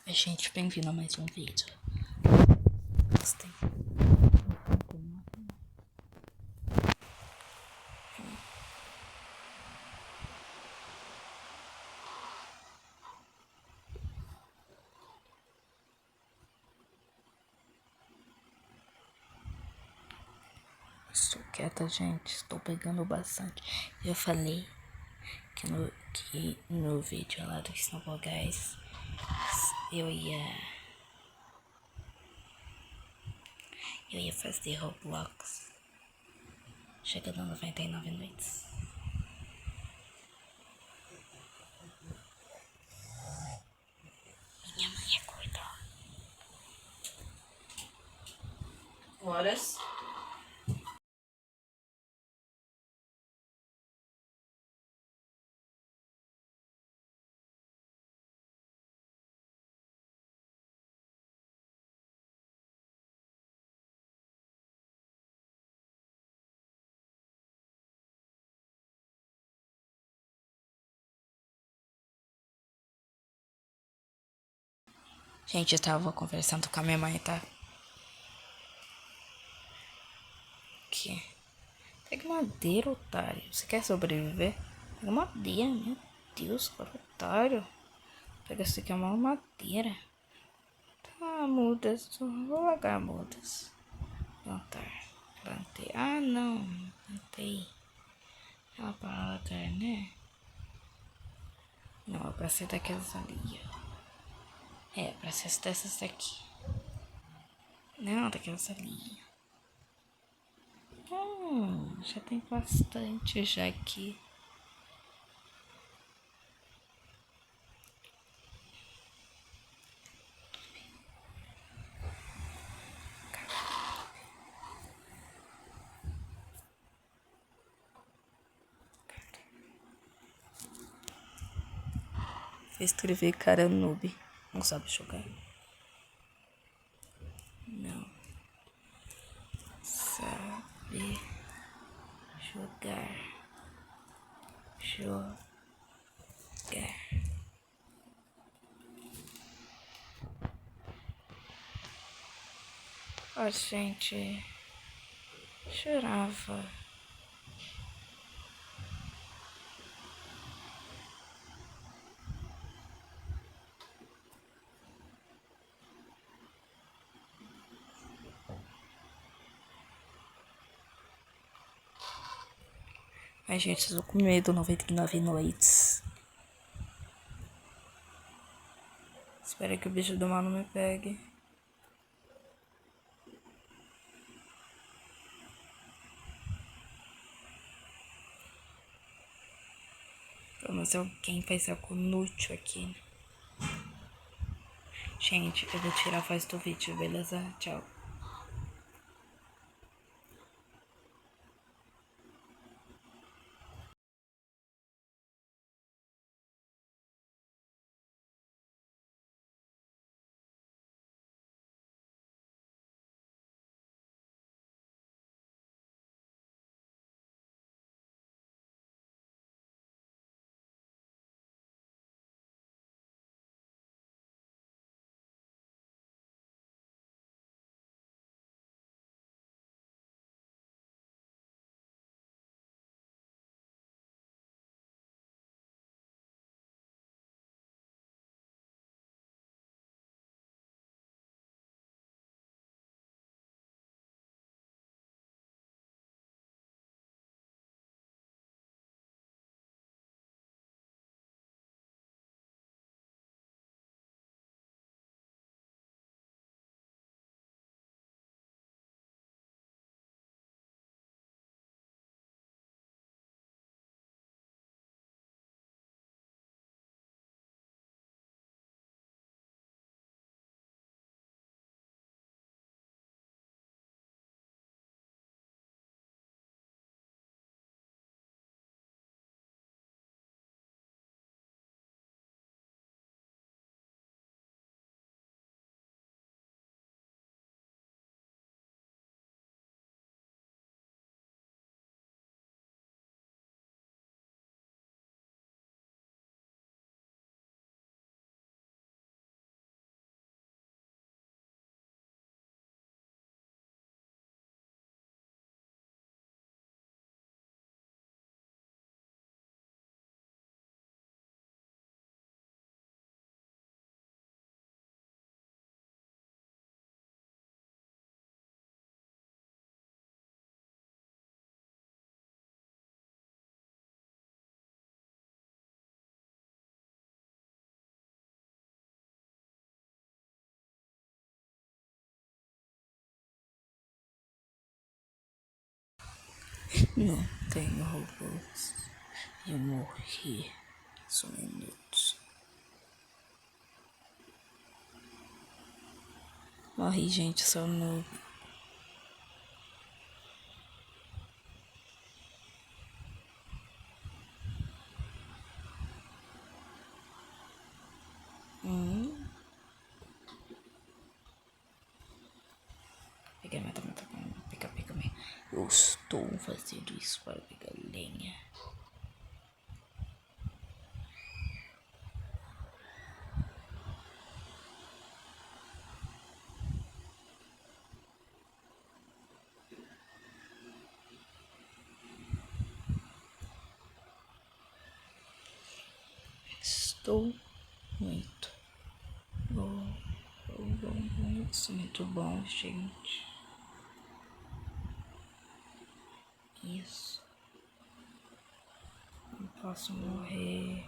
Gente, bem-vindo a mais um vídeo. Gostei. Estou quieta, gente. Estou pegando bastante. Eu falei que no vídeo lá do Snowball Guys eu ia fazer Roblox. Chegando a 99 noites. Minha mãe acordou. Horas. Gente, eu tava conversando com a minha mãe, tá? Que? Pega madeira, otário. Você quer sobreviver? Pega madeira, meu Deus, cara, otário. Pega isso aqui, é uma madeira. Tá, mudas. Vou largar mudas. Plantar. Plantei. Ah, não. Plantei. Ela para largar, né? Não, é pra ser daquelas ali, ó. É, pra ser dessas daqui. Não, daquelas ali. Já tem bastante já aqui. Vou escrever cara noob. Não sabe jogar. Não sabe jogar. Jogar. Ó, gente. Chorava. Ai, gente, eu tô com medo. 99 noites. Espero que o bicho do mal não me pegue. Pelo menos alguém faz algo inútil aqui. Gente, eu vou tirar a voz do vídeo, beleza? Tchau. Não tenho robôs. Eu morri. Só minutos. Morri, gente, sou noob. Peguei, mata. Pica, me. Eu estou fazendo isso para pegar lenha. Estou muito bom. Muito bom, gente. Isso. Não posso morrer.